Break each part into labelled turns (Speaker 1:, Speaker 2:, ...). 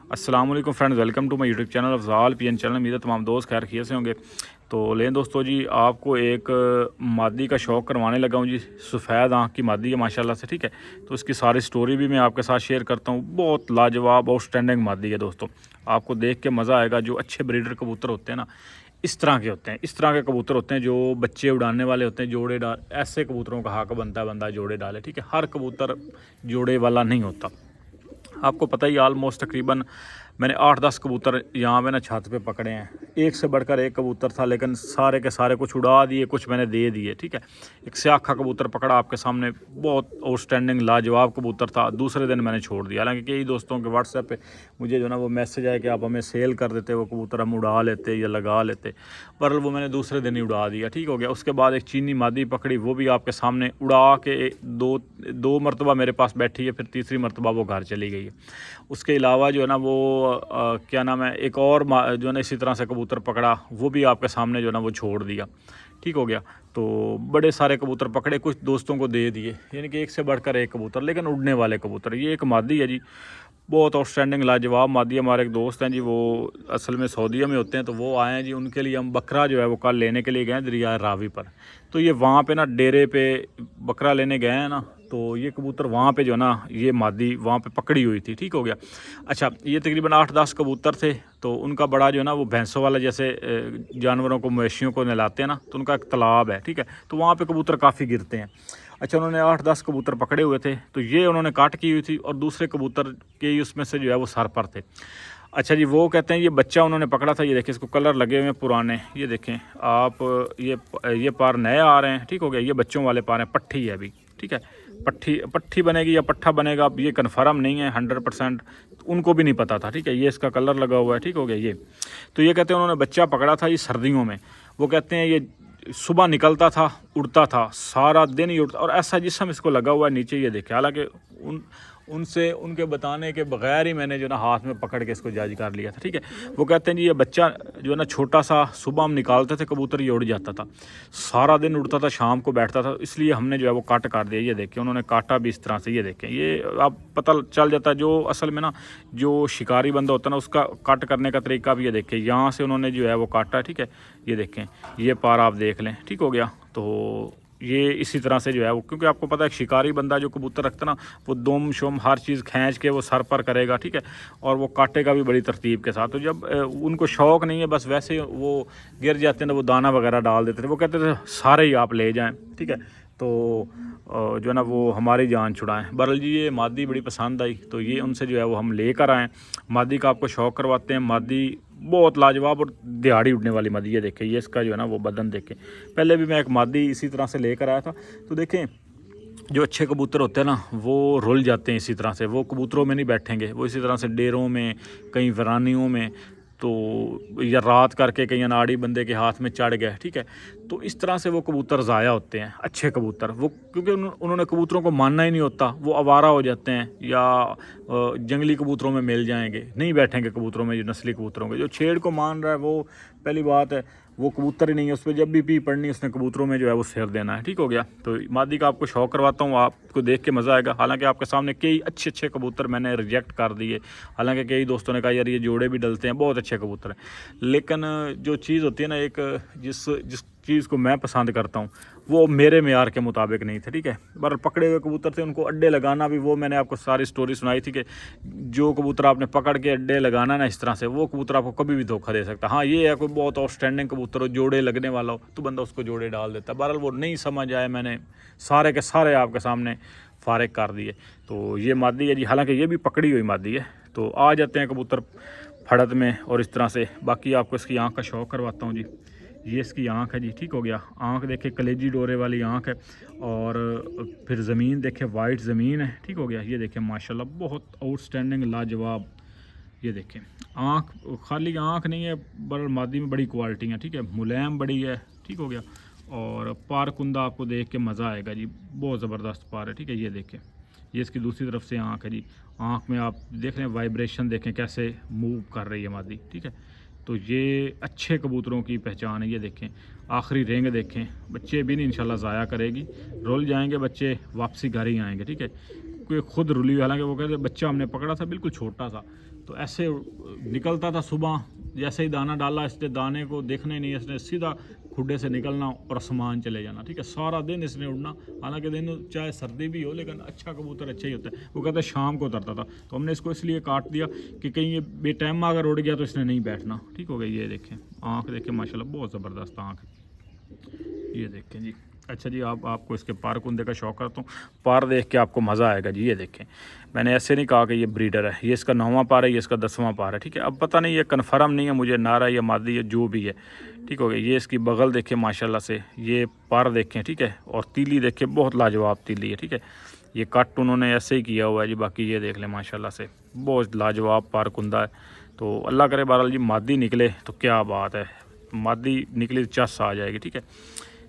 Speaker 1: अस्सलाम वालेकुम friends, welcome to my YouTube channel Afzal PN channel. मेरे तमाम दोस्त खैर खैरियत से होंगे। तो लें दोस्तों जी, आपको एक मादी का शौक़ करवाने लगा हूँ जी। सफ़ेद आँख की मादी है माशाल्लाह से, ठीक है। तो इसकी सारी स्टोरी भी मैं आपके साथ शेयर करता हूँ। बहुत लाजवाब आउटस्टैंडिंग मादी है दोस्तों, आपको देख के मज़ा आएगा। जो अच्छे ब्रीडर कबूतर होते हैं ना, इस तरह के होते हैं, इस तरह के कबूतर होते हैं जो बच्चे उड़ाने वाले होते हैं, जोड़े डाल। ऐसे कबूतरों का हक बनता है बंदा जोड़े डाले, ठीक है। हर कबूतर जोड़े वाला नहीं होता, आपको पता ही। ऑलमोस्ट तकरीबन मैंने 8-10 कबूतर यहाँ पे ना छत पे पकड़े हैं। एक से बढ़कर एक कबूतर था, लेकिन सारे के सारे कुछ उड़ा दिए, कुछ मैंने दे दिए, ठीक है। एक स्याखा कबूतर पकड़ा आपके सामने, बहुत आउटस्टैंडिंग लाजवाब कबूतर था। दूसरे दिन मैंने छोड़ दिया। हालांकि कई दोस्तों के व्हाट्सएप पे मुझे जो ना वो मैसेज आया कि आप हमें सेल कर देते, वो कबूतर हम उड़ा लेते या लगा लेते। पर वो मैंने दूसरे दिन ही उड़ा दिया, ठीक हो गया। उसके बाद एक चीनी मादी पकड़ी, वो भी आपके सामने उड़ा के दो मरतबा मेरे पास बैठी है, फिर तीसरी मरतबा वो घर चली गई है। उसके अलावा जो है ना वो क्या नाम है, एक और जो है ना इसी तरह से कबूतर पकड़ा, वो भी आपके सामने जो है ना वो छोड़ दिया, ठीक हो गया। तो बड़े सारे कबूतर पकड़े, कुछ दोस्तों को दे दिए, यानी कि एक से बढ़कर एक कबूतर, लेकिन उड़ने वाले कबूतर। ये एक मादी है जी, बहुत आउटस्टैंडिंग लाजवाब मादी। हमारे एक दोस्त हैं जी, वो असल में सऊदीया में होते हैं, तो वो आए हैं जी। उनके लिए हम बकरा जो है वो कल लेने के लिए गए दरिया रावी पर। तो ये वहाँ पे ना डेरे पे बकरा लेने गए हैं ना, तो ये कबूतर वहाँ पे जो है ना ये मादी वहाँ पे पकड़ी हुई थी, ठीक हो गया। अच्छा, ये तकरीबन 8-10 कबूतर थे। तो उनका बड़ा जो है ना वो भैंसों वाला, जैसे जानवरों को मवेशियों को नहलाते हैं ना, तो उनका एक तालाब है, ठीक है। तो वहाँ पे कबूतर काफ़ी गिरते हैं। अच्छा, उन्होंने 8-10 कबूतर पकड़े हुए थे, तो ये उन्होंने काट की हुई थी, और दूसरे कबूतर के उसमें से जो है वो सर पर थे। अच्छा जी, वो कहते हैं ये बच्चा उन्होंने पकड़ा था। ये देखें, इसको कलर लगे हुए हैं पुराने, ये देखें आप। ये पार नए आ रहे हैं, ठीक हो गया। ये बच्चों वाले पार हैं, पट्ठी है अभी, ठीक है। पट्ठी बनेगी या पट्ठा बनेगा, अब ये कन्फर्म नहीं है 100%। उनको भी नहीं पता था, ठीक है। ये इसका कलर लगा हुआ है, ठीक हो गया ये। तो ये कहते हैं उन्होंने बच्चा पकड़ा था ये सर्दियों में। वो कहते हैं ये सुबह निकलता था, उड़ता था, सारा दिन ही उड़ता, और ऐसा जिस्म इसको लगा हुआ है नीचे, ये देखे। हालांकि उनसे उनके बताने के बगैर ही मैंने जो ना हाथ में पकड़ के इसको जज कर लिया था, ठीक है। वो कहते हैं जी ये बच्चा जो है ना छोटा सा, सुबह हम निकालते थे कबूतर, ये उड़ जाता था, सारा दिन उड़ता था, शाम को बैठता था। इसलिए हमने जो है वो काट कर दिया। ये देखें, उन्होंने काटा भी इस तरह से, ये देखें। ये आप पता चल जाता है जो असल में ना जो शिकारी बंदा होता है ना, उसका कट करने का तरीका भी। ये देखें, यहाँ से उन्होंने जो है वो काटा, ठीक है। ये देखें, ये पार आप देख लें, ठीक हो गया। तो ये इसी तरह से जो है वो, क्योंकि आपको पता है शिकारी बंदा जो कबूतर रखता ना, वो दुम शुम हर चीज़ खींच के वो सर पर करेगा, ठीक है। और वो काटेगा भी बड़ी तरतीब के साथ। तो जब उनको शौक़ नहीं है, बस वैसे वो गिर जाते हैं ना, वो दाना वगैरह डाल देते थे। वो कहते थे सारे ही आप ले जाएँ, ठीक है। तो जो है ना वो हमारी जान छुड़ाएं। बहरहाल जी, ये मादी बड़ी पसंद आई, तो ये उनसे जो है वो हम लेकर आएँ। मादी का आपको शौक़ करवाते हैं। मादी बहुत लाजवाब और दिहाड़ी उड़ने वाली मादी। ये देखें, ये इसका जो है ना वो बदन देखें। पहले भी मैं एक मादी इसी तरह से लेकर आया था। तो देखें, जो अच्छे कबूतर होते हैं ना, वो रुल जाते हैं इसी तरह से। वो कबूतरों में नहीं बैठेंगे, वो इसी तरह से डेरों में, कहीं वीरानियों में, तो या रात करके कहीं अनाड़ी बंदे के हाथ में चढ़ गए, ठीक है। तो इस तरह से वो कबूतर ज़ाया होते हैं, अच्छे कबूतर। वो क्योंकि उन्होंने कबूतरों को मानना ही नहीं होता, वो आवारा हो जाते हैं, या जंगली कबूतरों में मिल जाएंगे, नहीं बैठेंगे कबूतरों में। जो नस्ली कबूतरों के, जो छेड़ को मान रहा है, वो पहली बात है वो कबूतर ही नहीं है। उस पर जब भी पी पड़नी, उसने कबूतरों में जो है वो सिर देना है, ठीक हो गया। तो मादी का आपको शौक़ करवाता हूँ, आपको देख के मज़ा आएगा। हालांकि आपके सामने कई अच्छे अच्छे कबूतर मैंने रिजेक्ट कर दिए। हालांकि कई दोस्तों ने कहा यार ये जोड़े भी डलते हैं, बहुत अच्छे कबूतर हैं। लेकिन जो चीज़ होती है ना, एक जिस चीज़ को मैं पसंद करता हूँ, वो मेरे मेयार के मुताबिक नहीं थे, ठीक है। पर पकड़े हुए कबूतर थे, उनको अड्डे लगाना भी, वो मैंने आपको सारी स्टोरी सुनाई थी कि जो कबूतर आपने पकड़ के अड्डे लगाना ना इस तरह से, वो कबूतर आपको कभी भी धोखा दे सकता। हाँ, ये है कोई बहुत आउटस्टैंडिंग कबूतर हो, जोड़े लगने वाला हो, तो बंदा उसको जोड़े डाल देता। बहरहाल वो नहीं समझ आए, मैंने सारे के सारे आपके सामने फारिग कर दिए। तो ये मादी है जी, हालांकि ये भी पकड़ी हुई मादी है। तो आ जाते हैं कबूतर फड़त में, और इस तरह से। बाकी आपको इसकी आँख का शौक़ करवाता हूँ जी। ये इसकी आँख है जी, ठीक हो गया। आँख देखे, कलेजी डोरे वाली आँख है, और फिर ज़मीन देखे, वाइट ज़मीन है, ठीक हो गया। ये देखें माशाल्लाह, बहुत आउटस्टैंडिंग लाजवाब। ये देखें, आँख खाली आँख नहीं है, बहरहाल मादी में बड़ी क्वालिटी है, ठीक है। मुलायम बड़ी है, ठीक हो गया। और पार कुंदा आपको देख के मज़ा आएगा जी, बहुत ज़बरदस्त पार है, ठीक है। ये देखें, ये इसकी दूसरी तरफ से आँख है जी। आँख में आप देख रहे हैं वाइब्रेशन, देखें कैसे मूव कर रही है मादी, ठीक है। तो ये अच्छे कबूतरों की पहचान है। ये देखें, आखिरी रेंग देखें, बच्चे भी नहीं इंशाल्लाह ज़ाया करेगी, रुल जाएंगे बच्चे, वापसी घर ही आएंगे, ठीक है। क्योंकि खुद रुली हुई, हालांकि वो कहते बच्चा हमने पकड़ा था बिल्कुल छोटा सा, तो ऐसे निकलता था सुबह, जैसे ही दाना डाला इसने दाने को देखना ही नहीं, इसने सीधा खुडे से निकलना और आसमान चले जाना, ठीक है। सारा दिन इसने उड़ना, हालांकि दिन चाहे सर्दी भी हो लेकिन अच्छा कबूतर अच्छा ही होता है। वो कहते हैं शाम को उतरता था, तो हमने इसको इसलिए काट दिया कि कहीं ये बेटाइम अगर उड़ गया तो इसने नहीं बैठना, ठीक हो गया। ये देखें आँख देखें माशाल्लाह बहुत ज़बरदस्त आँख, ये देखें जी। अच्छा जी, आपको इसके पार कुंदे का शौक़ करता हूँ, पार देख के आपको मज़ा आएगा जी। ये देखें, मैंने ऐसे नहीं कहा कि ये ब्रीडर है, ये इसका 9वां पार है, ये इसका 10वां पार है, ठीक है। अब पता नहीं ये कन्फर्म नहीं है मुझे, नारा या मादी है जो भी है, ठीक हो गया। ये इसकी बगल देखें माशाल्लाह से, ये पार देखें, ठीक है। और तीली देखें, बहुत लाजवाब तीली है, ठीक है। ये कट उन्होंने ऐसे ही किया हुआ है जी। बाकी ये देख लें माशाल्लाह से, बहुत लाजवाब पार कुंदा है। तो अल्लाह करे बहरहाल जी मादी निकले तो क्या बात है, मादी निकली तो चस आ जाएगी, ठीक है।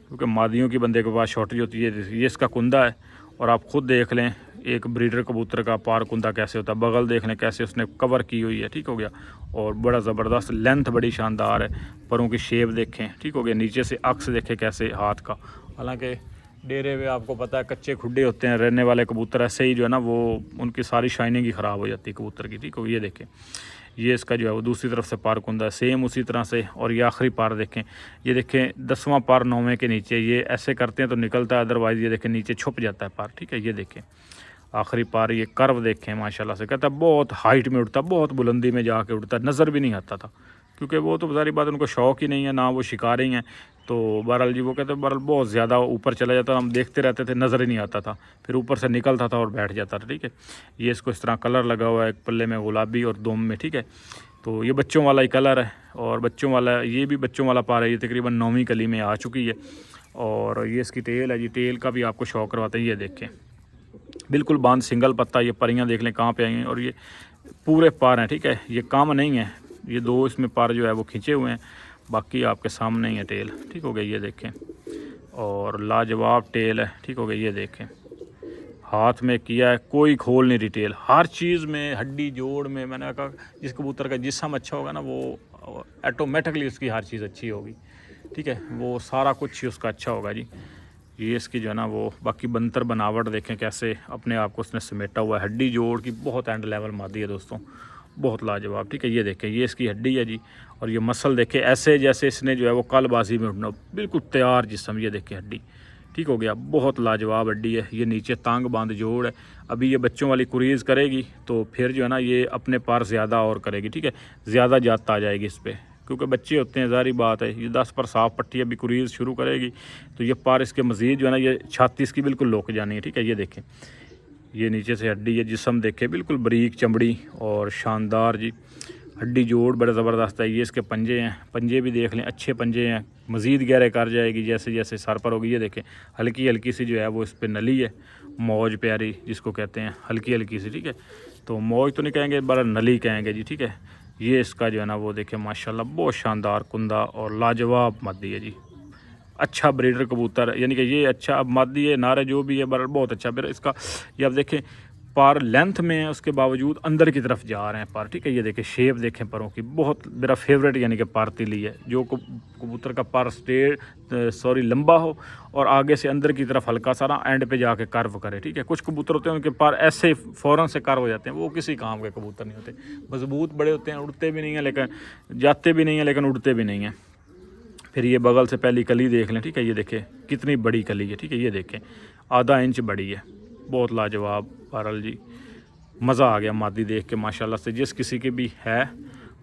Speaker 1: क्योंकि मादियों की बंदे के पास शॉर्टेज होती है। ये इसका कुंदा है, और आप खुद देख लें एक ब्रीडर कबूतर का पार कुंदा कैसे होता है। बगल देख लें कैसे उसने कवर की हुई है, ठीक हो गया। और बड़ा ज़बरदस्त लेंथ बड़ी शानदार है, परों की शेप देखें, ठीक हो गया। नीचे से अक्स देखें कैसे हाथ का, हालांकि डेरे में आपको पता है कच्चे खुड्डे होते हैं, रहने वाले कबूतर ऐसे ही जो है ना वो उनकी सारी शाइनिंग ही ख़राब हो जाती है कबूतर की, ठीक हो। ये देखें, ये इसका जो है वो दूसरी तरफ से पार कुंदा है सेम उसी तरह से। और ये आखिरी पार देखें, ये देखें 10वां पार 9वें के नीचे, ये ऐसे करते हैं तो निकलता है, अदरवाइज़ ये देखें नीचे छुप जाता है पार, ठीक है। ये देखें आखिरी पार, ये कर्व देखें माशाल्लाह से, कहता है बहुत हाइट में उड़ता, बहुत बुलंदी में जाके उड़ता, नज़र भी नहीं आता था, क्योंकि वो तो सारी बात उनको शौक़ ही नहीं है, ना वो शिकारी हैं। तो बहरहाल जी वो कहते हैं बहरहाल बहुत ज़्यादा ऊपर चला जाता, हम देखते रहते थे, नज़र ही नहीं आता था, फिर ऊपर से निकलता था और बैठ जाता था, ठीक है। ये इसको इस तरह कलर लगा हुआ है, एक पल्ले में गुलाबी और दोम में, ठीक है। तो ये बच्चों वाला ही कलर है, और बच्चों वाला ये भी बच्चों वाला पार है, ये तकरीबन 9वीं कली में आ चुकी है। और ये इसकी टेल है जी, टेल का भी आपको शौक़ करवाते हैं। ये देखें बिल्कुल बांध सिंगल पत्ता, ये परियां देख लें कहाँ पे आई हैं, और ये पूरे पार हैं, ठीक है। ये काम नहीं है, ये 2 इसमें पार जो है वो खींचे हुए हैं, बाकी आपके सामने ही है टेल, ठीक हो गया। ये देखें, और लाजवाब टेल है, ठीक हो गया। ये देखें हाथ में किया है, कोई खोल नहीं रही टेल, हर चीज़ में हड्डी जोड़ में, मैंने कहा जिस कबूतर का जिस्म अच्छा होगा ना वो ऑटोमेटिकली उसकी हर चीज़ अच्छी होगी, ठीक है। वो सारा कुछ ही उसका अच्छा होगा जी। ये इसकी जो है ना वो बाकी बंतर बनावट देखें कैसे अपने आप को उसने समेटा हुआ है, हड्डी जोड़ की बहुत एंड लेवल मादी है दोस्तों, बहुत लाजवाब, ठीक है। ये देखें ये इसकी हड्डी है जी, और ये मसल देखें ऐसे जैसे इसने जो है वो कलबाजी में उठना, बिल्कुल तैयार जिस्म, ये देखें हड्डी, ठीक हो गया। बहुत लाजवाब हड्डी है। ये नीचे तांग बांध जोड़ है, अभी ये बच्चों वाली कुरीज़ करेगी तो फिर जो है ना ये अपने पार ज़्यादा और करेगी, ठीक है, ज़्यादा जात आ जाएगी इस पर, क्योंकि बच्चे होते हैं, ज़ाहिर बात है। ये 10 पर साफ पट्टी अभी कुरीज़ शुरू करेगी तो ये पार इसके मज़ीद जो है ना ये छाती इसकी बिल्कुल लोक जानी है, ठीक है। ये देखें ये नीचे से हड्डी है, जिस्म देखे बिल्कुल बारीक चमड़ी और शानदार जी, हड्डी जोड़ बड़ा ज़बरदस्त है। ये इसके पंजे हैं, पंजे भी देख लें अच्छे पंजे हैं, मज़ीद गहरे कर जाएगी जैसे जैसे सर पर होगी। ये देखें हल्की हल्की सी जो है वो इस पर नली है, मौज प्यारी जिसको कहते हैं, हल्की हल्की सी, ठीक है। तो मौज तो नहीं कहेंगे, बड़ा नली कहेंगे जी, ठीक है। ये इसका जो है ना वो देखें माशाल्लाह बहुत शानदार कुंदा और लाजवाब मादी है जी, अच्छा ब्रीडर कबूतर, यानी कि ये अच्छा अब मादी है, नारे जो भी है बहुत अच्छा। फिर इसका ये आप देखें पार लेंथ में है, उसके बावजूद अंदर की तरफ जा रहे हैं पार, ठीक है। ये देखें शेप देखें परों की, बहुत मेरा फेवरेट यानी कि पार तिली है, जो कबूतर का पार लंबा हो और आगे से अंदर की तरफ हल्का सारा एंड पे जाके कर्व करे, ठीक है। कुछ कबूतर होते हैं उनके पार ऐसे फ़ौरन से कर्व हो जाते हैं, वो किसी काम के कबूतर नहीं होते, मजबूत बड़े होते हैं, उड़ते भी नहीं हैं लेकिन जाते भी नहीं हैं लेकिन उड़ते भी नहीं हैं। फिर ये बगल से पहली कली देख लें, ठीक है। ये देखें कितनी बड़ी कली है, ठीक है। ये देखें आधा इंच बड़ी है, बहुत लाजवाब। बहरहाल जी मज़ा आ गया मादी देख के माशाल्लाह से, जिस किसी की भी है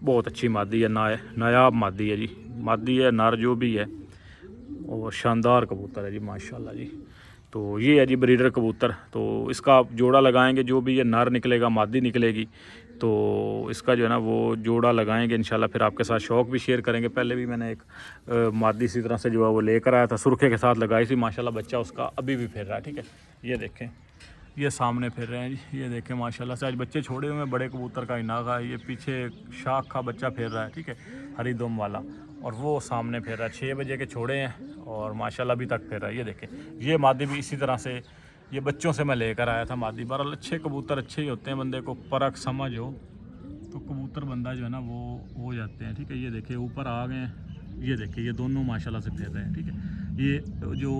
Speaker 1: बहुत अच्छी मादी है, नायाब मादी है जी, मादी है नर जो भी है, और शानदार कबूतर है जी माशाल्लाह जी। तो ये है जी ब्रीडर कबूतर, तो इसका आप जोड़ा लगाएंगे, जो भी ये नर निकलेगा मादी निकलेगी, तो इसका जो है ना वो जोड़ा लगाएंगे इंशाल्लाह। फिर आपके साथ शौक़ भी शेयर करेंगे। पहले भी मैंने एक मादी इसी तरह से जो है वो लेकर आया था, सुरखे के साथ लगाई थी, माशाल्लाह बच्चा उसका अभी भी फिर रहा है, ठीक है। ये देखें ये सामने फिर रहे हैं जी, ये देखें माशाल्लाह से आज बच्चे छोड़े हुए हैं, बड़े कबूतर का इनागा, ये पीछे शाख का बच्चा फिर रहा है, ठीक है, हरी दुम वाला, और वो सामने फिर रहा है। 6 बजे के छोड़े हैं और माशाल्लाह अभी तक फिर रहा है। ये देखें ये मादी भी इसी तरह से, ये बच्चों से मैं लेकर आया था मादी। बहरहाल अच्छे कबूतर अच्छे ही होते हैं, बंदे को परख समझ हो तो कबूतर बंदा जो है ना वो हो जाते हैं, ठीक है। ये देखिए ऊपर आ गए हैं, ये देखिए ये दोनों माशाल्लाह से फिर रहे हैं, ठीक है। ये जो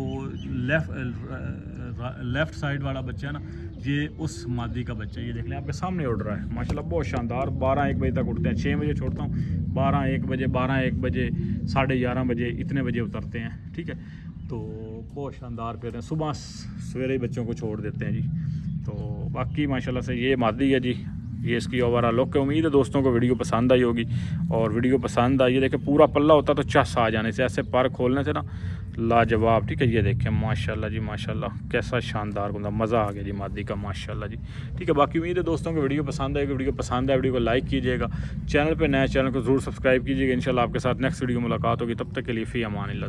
Speaker 1: लेफ़्ट साइड वाला बच्चा है ना, ये उस मादी का बच्चा है। ये देख लें आपके सामने उड़ रहा है माशाल्लाह, बहुत शानदार। 12-1 बजे तक उड़ते हैं, 6 बजे छोड़ता हूँ, 12-1 बजे, 12-1 बजे, 11:30 बजे, इतने बजे उतरते हैं, ठीक है। तो बहुत शानदार फिर सुबह सवेरे ही बच्चों को छोड़ देते हैं जी। तो बाकी माशाल्लाह से ये मादी है जी, ये इसकी ओवरऑल लुक है। उम्मीद है दोस्तों को वीडियो पसंद आई होगी, और वीडियो पसंद आई, ये देखें पूरा पल्ला होता तो चस आ जाने से, ऐसे पर खोलने से ना लाजवाब, ठीक है। ये देखें माशाल्लाह जी माशाल्लाह, कैसा शानदार बंदा, मज़ा आ गया जी मादी का माशाल्लाह जी, ठीक है। बाकी उम्मीद है दोस्तों को वीडियो पसंद आएगी। वीडियो पसंद आए वीडियो को लाइक कीजिएगा, चैनल पर नया चैनल को ज़रूर सब्सक्राइब कीजिएगा। इंशाल्लाह आपके साथ नेक्स्ट वीडियो मुलाकात होगी, तब तक के लिए फ़ी अमान अल्लाह।